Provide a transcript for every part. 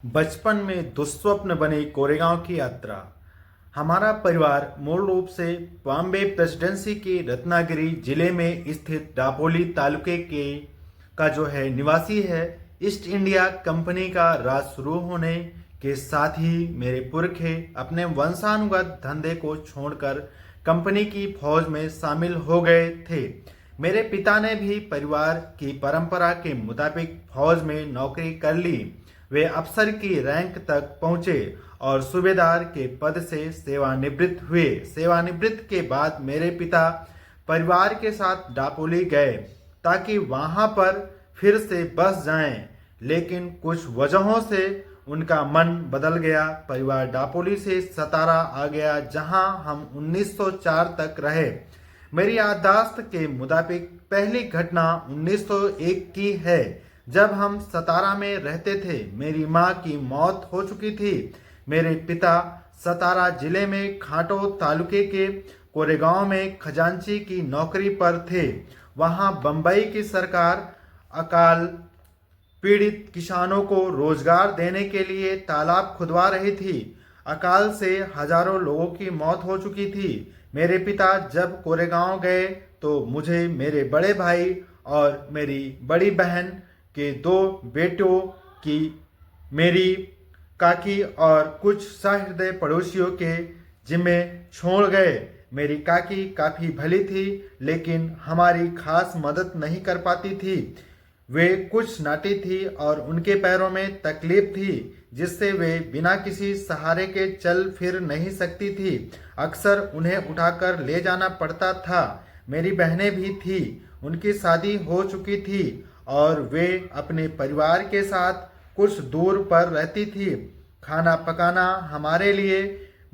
बचपन में दुस्वप्न बनी कोरेगांव की यात्रा। हमारा परिवार मूल रूप से बॉम्बे प्रेसिडेंसी के रत्नागिरी जिले में स्थित दापोली तालुके के का जो है निवासी है। ईस्ट इंडिया कंपनी का राज शुरू होने के साथ ही मेरे पुरखे अपने वंशानुगत धंधे को छोड़कर कंपनी की फौज में शामिल हो गए थे। मेरे पिता ने भी परिवार की परंपरा के मुताबिक फौज में नौकरी कर ली। वे अफसर की रैंक तक पहुंचे और सूबेदार के पद से सेवानिवृत्त हुए। सेवानिवृत्त के बाद मेरे पिता परिवार के साथ दापोली गए ताकि वहां पर फिर से बस जाएं, लेकिन कुछ वजहों से उनका मन बदल गया। परिवार दापोली से सतारा आ गया, जहां हम 1904 तक रहे। मेरी याददाश्त के मुताबिक पहली घटना 1901 की है, जब हम सतारा में रहते थे। मेरी मां की मौत हो चुकी थी। मेरे पिता सतारा जिले में खाटो तालुके के कोरेगांव में खजांची की नौकरी पर थे। वहां बंबई की सरकार अकाल पीड़ित किसानों को रोजगार देने के लिए तालाब खुदवा रही थी। अकाल से हजारों लोगों की मौत हो चुकी थी। मेरे पिता जब कोरेगांव गए तो मुझे, मेरे बड़े भाई और मेरी बड़ी बहन के 2 बेटों की, मेरी काकी और कुछ सहृदय पड़ोसियों के जिम्मे छोड़ गए। मेरी काकी काफी भली थी, लेकिन हमारी खास मदद नहीं कर पाती थी। वे कुछ नाटी थी और उनके पैरों में तकलीफ थी, जिससे वे बिना किसी सहारे के चल फिर नहीं सकती थी। अक्सर उन्हें उठाकर ले जाना पड़ता था। मेरी बहनें भी थी, उनकी शादी हो चुकी थी और वे अपने परिवार के साथ कुछ दूर पर रहती थी। खाना पकाना हमारे लिए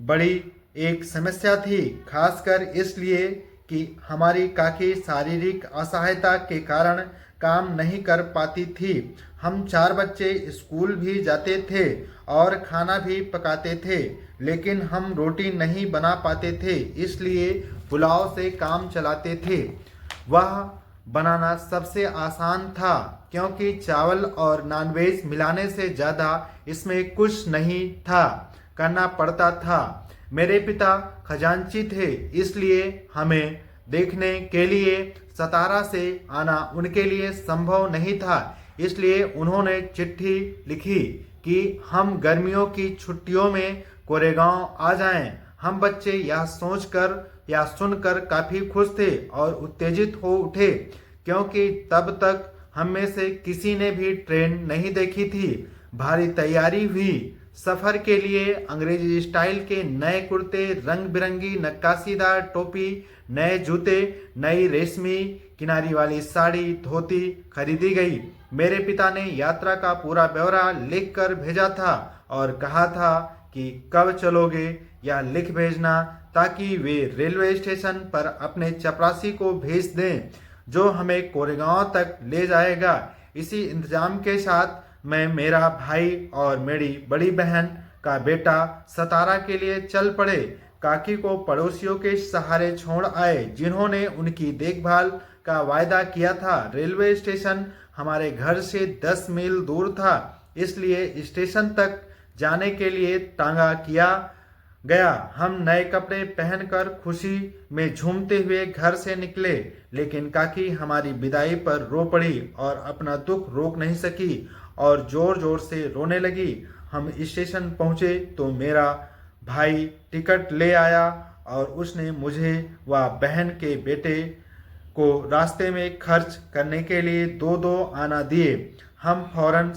बड़ी एक समस्या थी, खासकर इसलिए कि हमारी काकी शारीरिक असहायता के कारण काम नहीं कर पाती थी। हम 4 बच्चे स्कूल भी जाते थे और खाना भी पकाते थे, लेकिन हम रोटी नहीं बना पाते थे, इसलिए पुलाव से काम चलाते थे। वह बनाना सबसे आसान था, क्योंकि चावल और नॉनवेज मिलाने से ज़्यादा इसमें कुछ नहीं था करना पड़ता था। मेरे पिता खजांची थे, इसलिए हमें देखने के लिए सतारा से आना उनके लिए संभव नहीं था। इसलिए उन्होंने चिट्ठी लिखी कि हम गर्मियों की छुट्टियों में कोरेगांव आ जाएं। हम बच्चे यह सोचकर या सुनकर काफी खुश थे और उत्तेजित हो उठे, क्योंकि तब तक हम में से किसी ने भी ट्रेन नहीं देखी थी। भारी तैयारी हुई। सफर के लिए अंग्रेजी स्टाइल के नए कुर्ते, रंग बिरंगी नक्काशीदार टोपी, नए जूते, नई रेशमी किनारी वाली साड़ी, धोती खरीदी गई। मेरे पिता ने यात्रा का पूरा ब्यौरा लिख कर भेजा था और कहा था कि कब चलोगे या लिख भेजना, ताकि वे रेलवे स्टेशन पर अपने चपरासी को भेज दें, जो हमें कोरेगांव तक ले जाएगा। इसी इंतजाम के साथ मैं, मेरा भाई और मेरी बड़ी बहन का बेटा सतारा के लिए चल पड़े। काकी को पड़ोसियों के सहारे छोड़ आए, जिन्होंने उनकी देखभाल का वायदा किया था। रेलवे स्टेशन हमारे घर से 10 मील दूर था, इसलिए स्टेशन तक जाने के लिए तांगा किया गया। हम नए कपड़े पहनकर खुशी में झूमते हुए घर से निकले, लेकिन काकी हमारी विदाई पर रो पड़ी और अपना दुख रोक नहीं सकी और जोर जोर से रोने लगी। हम स्टेशन पहुंचे तो मेरा भाई टिकट ले आया और उसने मुझे व बहन के बेटे को रास्ते में खर्च करने के लिए 2-2 आना दिए। हम फौरन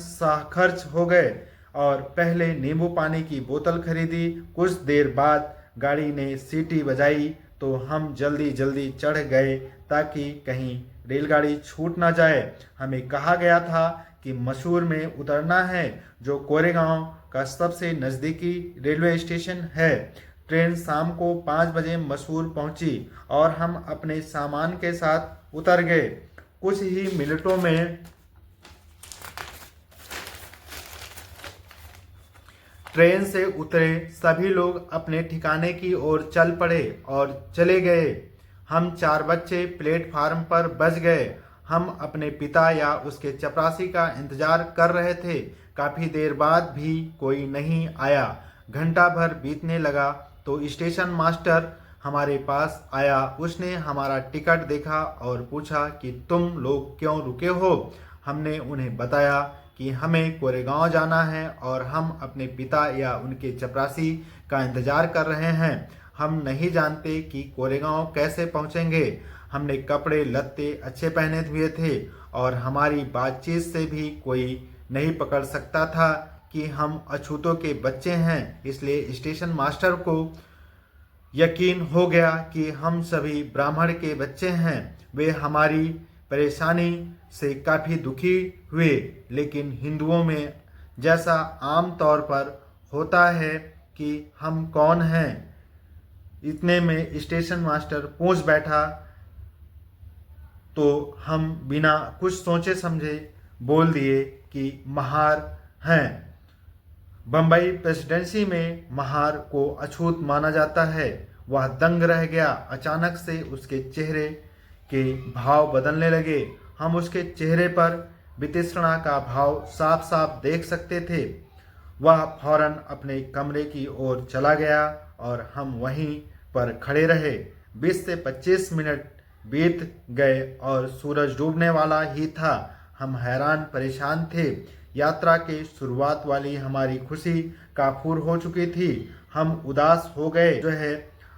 खर्च हो गए और पहले नींबू पानी की बोतल खरीदी। कुछ देर बाद गाड़ी ने सीटी बजाई तो हम जल्दी जल्दी चढ़ गए ताकि कहीं रेलगाड़ी छूट ना जाए। हमें कहा गया था कि मसूर में उतरना है, जो कोरेगांव का सबसे नज़दीकी रेलवे स्टेशन है। ट्रेन शाम को 5 बजे मसूर पहुंची और हम अपने सामान के साथ उतर गए। कुछ ही मिनटों में ट्रेन से उतरे सभी लोग अपने ठिकाने की ओर चल पड़े और चले गए। हम 4 बच्चे प्लेटफार्म पर बच गए। हम अपने पिता या उसके चपरासी का इंतजार कर रहे थे। काफी देर बाद भी कोई नहीं आया। घंटा भर बीतने लगा तो स्टेशन मास्टर हमारे पास आया। उसने हमारा टिकट देखा और पूछा कि तुम लोग क्यों रुके हो। हमने उन्हें बताया कि हमें कोरेगांव जाना है और हम अपने पिता या उनके चपरासी का इंतजार कर रहे हैं। हम नहीं जानते कि कोरेगांव कैसे पहुंचेंगे। हमने कपड़े लत्ते अच्छे पहने हुए थे और हमारी बातचीत से भी कोई नहीं पकड़ सकता था कि हम अछूतों के बच्चे हैं। इसलिए स्टेशन मास्टर को यकीन हो गया कि हम सभी ब्राह्मण के बच्चे हैं। वे हमारी परेशानी से काफ़ी दुखी हुए, लेकिन हिंदुओं में जैसा आम तौर पर होता है कि हम कौन हैं, इतने में स्टेशन मास्टर पूछ बैठा तो हम बिना कुछ सोचे समझे बोल दिए कि महार हैं। बम्बई प्रेसिडेंसी में महार को अछूत माना जाता है। वह दंग रह गया। अचानक से उसके चेहरे के भाव बदलने लगे। हम उसके चेहरे पर वितृष्णा का भाव साफ साफ देख सकते थे। वह फौरन अपने कमरे की ओर चला गया और हम वहीं पर खड़े रहे। 20 से 25 मिनट बीत गए और सूरज डूबने वाला ही था। हम हैरान परेशान थे। यात्रा के शुरुआत वाली हमारी खुशी काफूर हो चुकी थी। हम उदास हो गए। जो है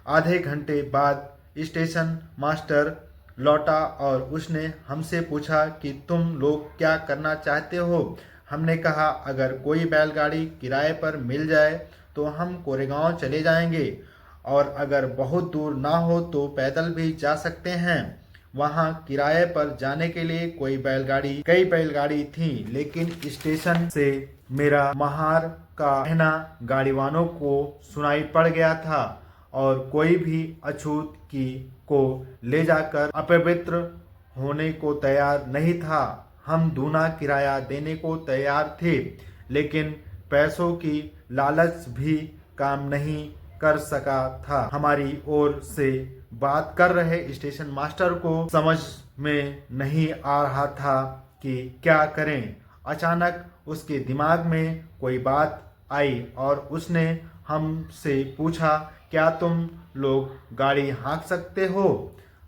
आधे घंटे बाद स्टेशन मास्टर लौटा और उसने हमसे पूछा कि तुम लोग क्या करना चाहते हो। हमने कहा अगर कोई बैलगाड़ी किराए पर मिल जाए तो हम कोरेगांव चले जाएंगे और अगर बहुत दूर ना हो तो पैदल भी जा सकते हैं। वहां किराए पर जाने के लिए कई बैलगाड़ी थी, लेकिन स्टेशन से मेरा महार का कहना गाड़ी वालों को सुनाई पड़ गया था और कोई भी अछूत को ले जाकर अपवित्र होने को तैयार नहीं था। हम दूना किराया देने को तैयार थे, लेकिन पैसों की लालच भी काम नहीं कर सका था। हमारी ओर से बात कर रहे स्टेशन मास्टर को समझ में नहीं आ रहा था कि क्या करें। अचानक उसके दिमाग में कोई बात आई और उसने हमसे पूछा क्या तुम लोग गाड़ी हाँक सकते हो।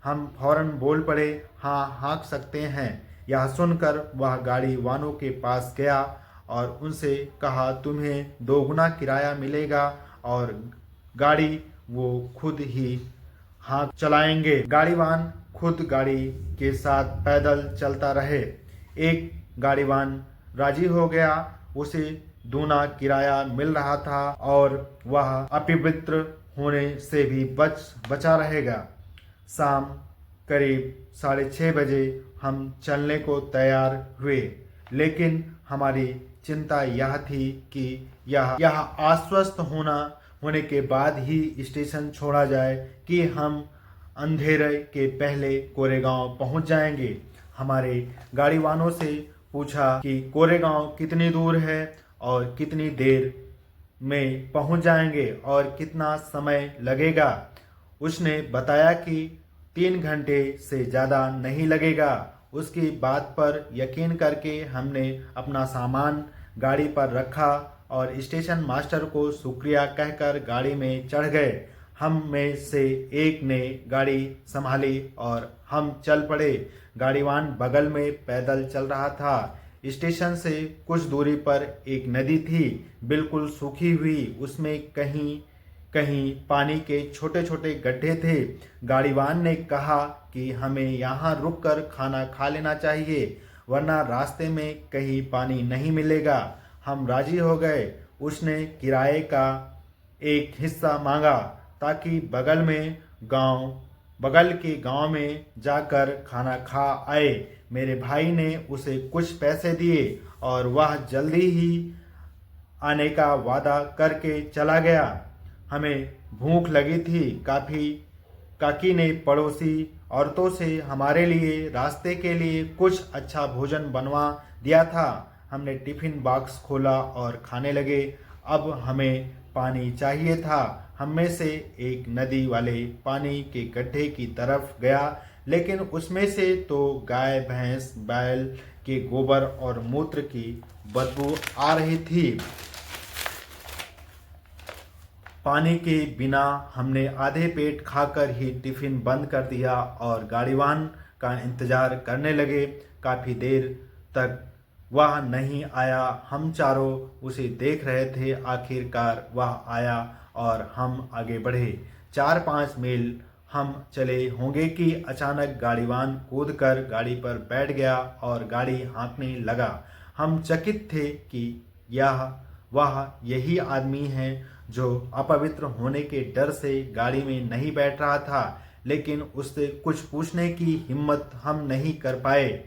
हम फौरन बोल पड़े हाँ हाँक सकते हैं। यह सुनकर वह गाड़ी वालों के पास गया और उनसे कहा तुम्हें 2 गुना किराया मिलेगा और गाड़ी वो खुद ही हाँक चलाएंगे। गाड़ीवान खुद गाड़ी के साथ पैदल चलता रहे। एक गाड़ीवान राजी हो गया। उसे दूना किराया मिल रहा था और वह अपवित्र होने से भी बचा रहेगा। शाम करीब 6:30 बजे हम चलने को तैयार हुए, लेकिन हमारी चिंता यह थी कि यह आश्वस्त होने के बाद ही स्टेशन छोड़ा जाए कि हम अंधेरे के पहले कोरेगांव पहुंच जाएंगे। हमारे गाड़ी वालों से पूछा कि कोरेगांव कितनी दूर है और कितनी देर में पहुंच जाएंगे और कितना समय लगेगा। उसने बताया कि 3 घंटे से ज़्यादा नहीं लगेगा। उसकी बात पर यकीन करके हमने अपना सामान गाड़ी पर रखा और स्टेशन मास्टर को शुक्रिया कहकर गाड़ी में चढ़ गए। हम में से एक ने गाड़ी संभाली और हम चल पड़े। गाड़ीवान बगल में पैदल चल रहा था। स्टेशन से कुछ दूरी पर एक नदी थी, बिल्कुल सूखी हुई। उसमें कहीं कहीं पानी के छोटे छोटे गड्ढे थे। गाड़ीवान ने कहा कि हमें यहाँ रुककर खाना खा लेना चाहिए, वरना रास्ते में कहीं पानी नहीं मिलेगा। हम राजी हो गए। उसने किराए का एक हिस्सा मांगा ताकि बगल के गांव में जाकर खाना खा आए। मेरे भाई ने उसे कुछ पैसे दिए और वह जल्दी ही आने का वादा करके चला गया। हमें भूख लगी थी। काकी ने पड़ोसी औरतों से हमारे लिए रास्ते के लिए कुछ अच्छा भोजन बनवा दिया था। हमने टिफिन बॉक्स खोला और खाने लगे। अब हमें पानी चाहिए था। हम में से एक नदी वाले पानी के गड्ढे की तरफ गया। लेकिन उसमें से तो गाय भैंस बैल के गोबर और मूत्र की बदबू आ रही थी। पानी के बिना हमने आधे पेट खाकर ही टिफिन बंद कर दिया और गाड़ीवान का इंतजार करने लगे। काफी देर तक वह नहीं आया। हम चारों उसे देख रहे थे। आखिरकार वह आया और हम आगे बढ़े। 4-5 मील हम चले होंगे कि अचानक गाड़ीवान कूदकर गाड़ी पर बैठ गया और गाड़ी हाँकने लगा। हम चकित थे कि वह यही आदमी है जो अपवित्र होने के डर से गाड़ी में नहीं बैठ रहा था, लेकिन उससे कुछ पूछने की हिम्मत हम नहीं कर पाए।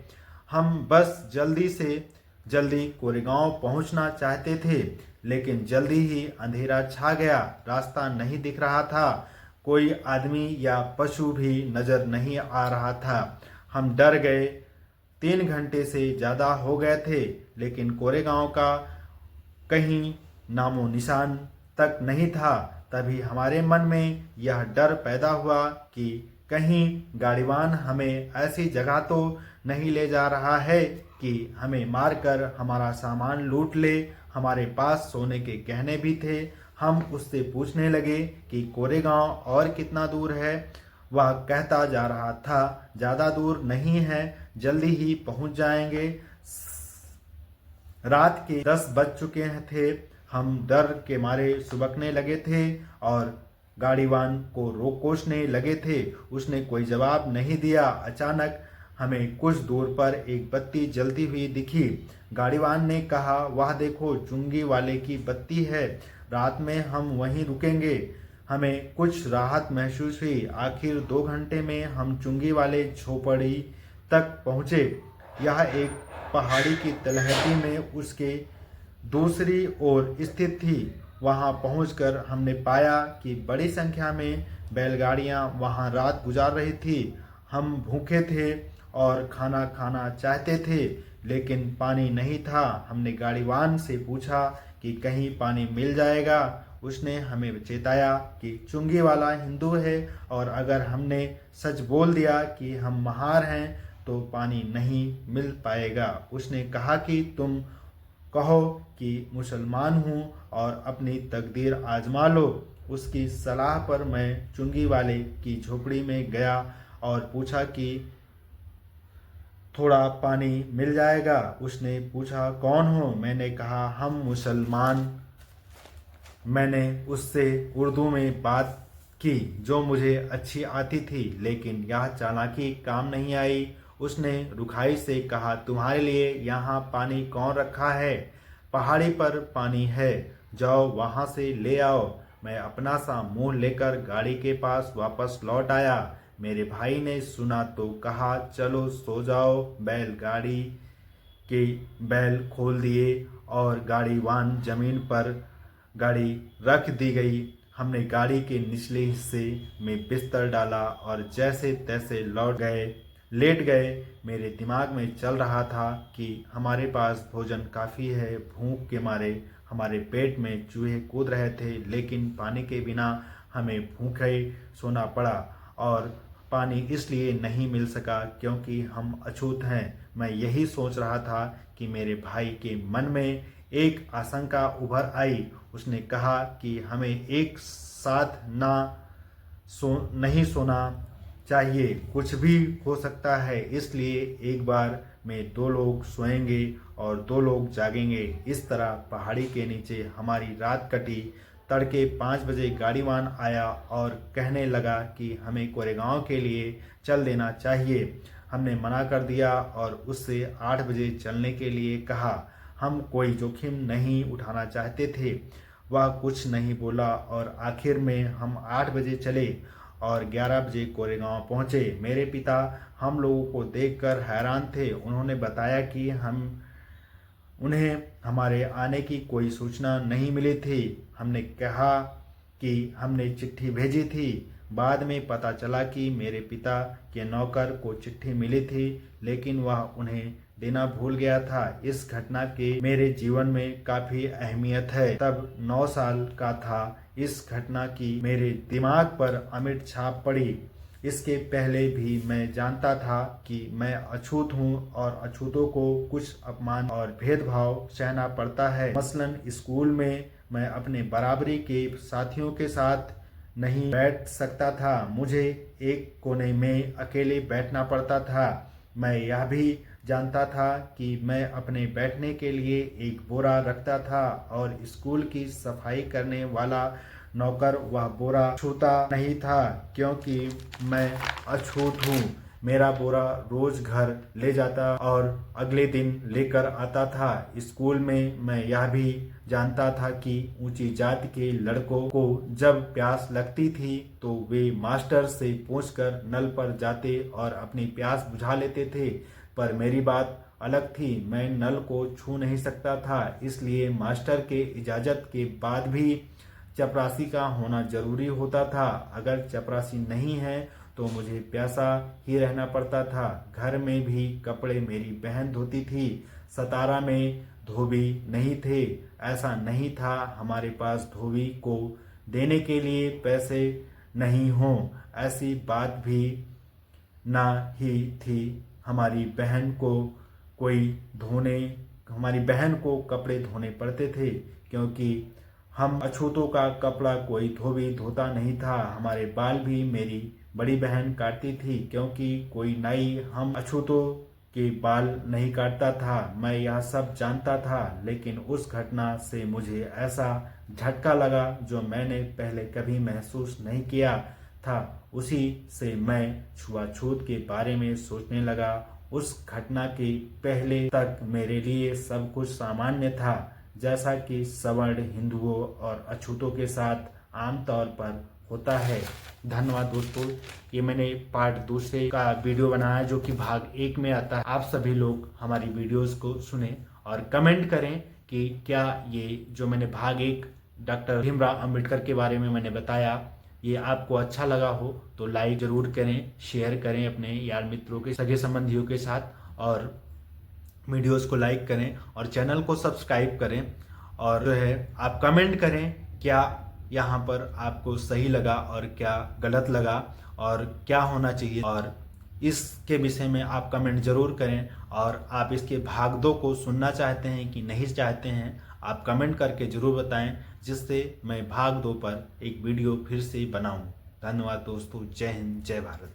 हम बस जल्दी से जल्दी कोरेगांव पहुंचना चाहते थे, लेकिन जल्दी ही अंधेरा छा गया। रास्ता नहीं दिख रहा था। कोई आदमी या पशु भी नजर नहीं आ रहा था। हम डर गए। 3 घंटे से ज्यादा हो गए थे, लेकिन कोरेगांव का कहीं नामो निशान तक नहीं था। तभी हमारे मन में यह डर पैदा हुआ कि कहीं गाड़ीवान हमें ऐसी जगह तो नहीं ले जा रहा है कि हमें मारकर हमारा सामान लूट ले। हमारे पास सोने के गहने भी थे। हम उससे पूछने लगे कि कोरेगांव और कितना दूर है। वह कहता जा रहा था, ज्यादा दूर नहीं है, जल्दी ही पहुंच जाएंगे। रात के 10 बज चुके थे। हम डर के मारे सुबकने लगे थे और गाड़ीवान को कोसने लगे थे। उसने कोई जवाब नहीं दिया। अचानक हमें कुछ दूर पर एक बत्ती जलती हुई दिखी। गाड़ीवान ने कहा, वह देखो, चुंगी वाले की बत्ती है। रात में हम वहीं रुकेंगे। हमें कुछ राहत महसूस हुई। आखिर 2 घंटे में हम चुंगी वाले झोपड़ी तक पहुंचे। यह एक पहाड़ी की तलहटी में उसके दूसरी ओर स्थित थी। वहां पहुंचकर हमने पाया कि बड़ी संख्या में बैलगाड़ियां वहां रात गुजार रही थी। हम भूखे थे और खाना खाना चाहते थे, लेकिन पानी नहीं था। हमने गाड़ीवान से पूछा कि कहीं पानी मिल जाएगा। उसने हमें चेताया कि चुंगी वाला हिंदू है और अगर हमने सच बोल दिया कि हम महार हैं तो पानी नहीं मिल पाएगा। उसने कहा कि तुम कहो कि मुसलमान हूँ और अपनी तकदीर आजमा लो। उसकी सलाह पर मैं चुंगी वाले की झोपड़ी में गया और पूछा कि थोड़ा पानी मिल जाएगा। उसने पूछा, कौन हो? मैंने कहा, हम मुसलमान। मैंने उससे उर्दू में बात की जो मुझे अच्छी आती थी, लेकिन यह चालाकी काम नहीं आई। उसने रुखाई से कहा, तुम्हारे लिए यहाँ पानी कौन रखा है? पहाड़ी पर पानी है, जाओ वहाँ से ले आओ। मैं अपना सा मुंह लेकर गाड़ी के पास वापस लौट आया। मेरे भाई ने सुना तो कहा, चलो सो जाओ। बैलगाड़ी के बैल खोल दिए और गाड़ीवान जमीन पर गाड़ी रख दी गई। हमने गाड़ी के निचले हिस्से में बिस्तर डाला और जैसे तैसे लेट गए। मेरे दिमाग में चल रहा था कि हमारे पास भोजन काफ़ी है। भूख के मारे हमारे पेट में चूहे कूद रहे थे, लेकिन पानी के बिना हमें भूखे सोना पड़ा। और पानी इसलिए नहीं मिल सका क्योंकि हम अछूत हैं। मैं यही सोच रहा था कि मेरे भाई के मन में एक आशंका उभर आई। उसने कहा कि हमें एक साथ नहीं सोना चाहिए, कुछ भी हो सकता है, इसलिए एक बार में 2 लोग सोएंगे और 2 लोग जागेंगे। इस तरह पहाड़ी के नीचे हमारी रात कटी। तड़के 5 बजे गाड़ीवान आया और कहने लगा कि हमें कोरेगांव के लिए चल देना चाहिए। हमने मना कर दिया और उससे 8 बजे चलने के लिए कहा। हम कोई जोखिम नहीं उठाना चाहते थे। वह कुछ नहीं बोला और आखिर में हम 8 बजे चले और 11 बजे कोरेगांव पहुंचे। मेरे पिता हम लोगों को देखकर हैरान थे। उन्होंने बताया कि उन्हें हमारे आने की कोई सूचना नहीं मिली थी। हमने कहा कि हमने चिट्ठी भेजी थी। बाद में पता चला कि मेरे पिता के नौकर को चिट्ठी मिली थी, लेकिन वह उन्हें देना भूल गया था। इस घटना के मेरे जीवन में काफ़ी अहमियत है। तब 9 साल का था। इस घटना की मेरे दिमाग पर अमिट छाप पड़ी। इसके पहले भी मैं जानता था कि मैं अछूत हूँ और अछूतों को कुछ अपमान और भेदभाव सहना पड़ता है। मसलन स्कूल में मैं अपने बराबरी के साथियों के साथ नहीं बैठ सकता था, मुझे एक कोने में अकेले बैठना पड़ता था। मैं यह भी जानता था कि मैं अपने बैठने के लिए एक बोरा रखता था और स्कूल की सफाई करने वाला नौकर वह बोरा छूता नहीं था क्योंकि मैं अछूत हूँ। मेरा बोरा रोज घर ले जाता और अगले दिन लेकर आता था। स्कूल में मैं यह भी जानता था कि ऊंची जाति के लड़कों को जब प्यास लगती थी तो वे मास्टर से पूछकर नल पर जाते और अपनी प्यास बुझा लेते थे, पर मेरी बात अलग थी। मैं नल को छू नहीं सकता था, इसलिए मास्टर के इजाज़त के बाद भी चपरासी का होना जरूरी होता था। अगर चपरासी नहीं है तो मुझे प्यासा ही रहना पड़ता था। घर में भी कपड़े मेरी बहन धोती थी। सतारा में धोबी नहीं थे। ऐसा नहीं था हमारे पास धोबी को देने के लिए पैसे नहीं हों, ऐसी बात भी ना ही थी। हमारी बहन को कपड़े धोने पड़ते थे क्योंकि हम अछूतों का कपड़ा कोई धोबी धोता नहीं था। हमारे बाल भी मेरी बड़ी बहन काटती थी क्योंकि कोई नाई हम अछूतों के बाल नहीं काटता था। मैं यह सब जानता था, लेकिन उस घटना से मुझे ऐसा झटका लगा जो मैंने पहले कभी महसूस नहीं किया था। उसी से मैं छुआछूत के बारे में सोचने लगा। उस घटना के पहले तक मेरे लिए सब कुछ सामान्य था, जैसा कि सवर्ण हिंदुओं और अछूतों के साथ आमतौर पर होता है। धन्यवाद दोस्तों, ये मैंने पार्ट दूसरे का वीडियो बनाया जो कि भाग 1 में आता है। आप सभी लोग हमारी वीडियोस को सुने और कमेंट करें कि क्या ये जो मैंने भाग 1 डॉक्टर भीमराव अंबेडकर के बारे में मैंने बताया, ये आपको अच्छा लगा हो तो लाइक जरूर करें, शेयर करें अपने यार मित्रों के सगे संबंधियों के साथ, और वीडियोस को लाइक करें और चैनल को सब्सक्राइब करें। और जो है आप कमेंट करें क्या यहाँ पर आपको सही लगा और क्या गलत लगा और क्या होना चाहिए, और इसके विषय में आप कमेंट जरूर करें। और आप इसके भाग 2 को सुनना चाहते हैं कि नहीं चाहते हैं, आप कमेंट करके जरूर बताएं, जिससे मैं भाग 2 पर एक वीडियो फिर से बनाऊं। धन्यवाद दोस्तों, जय हिंद, जय भारत।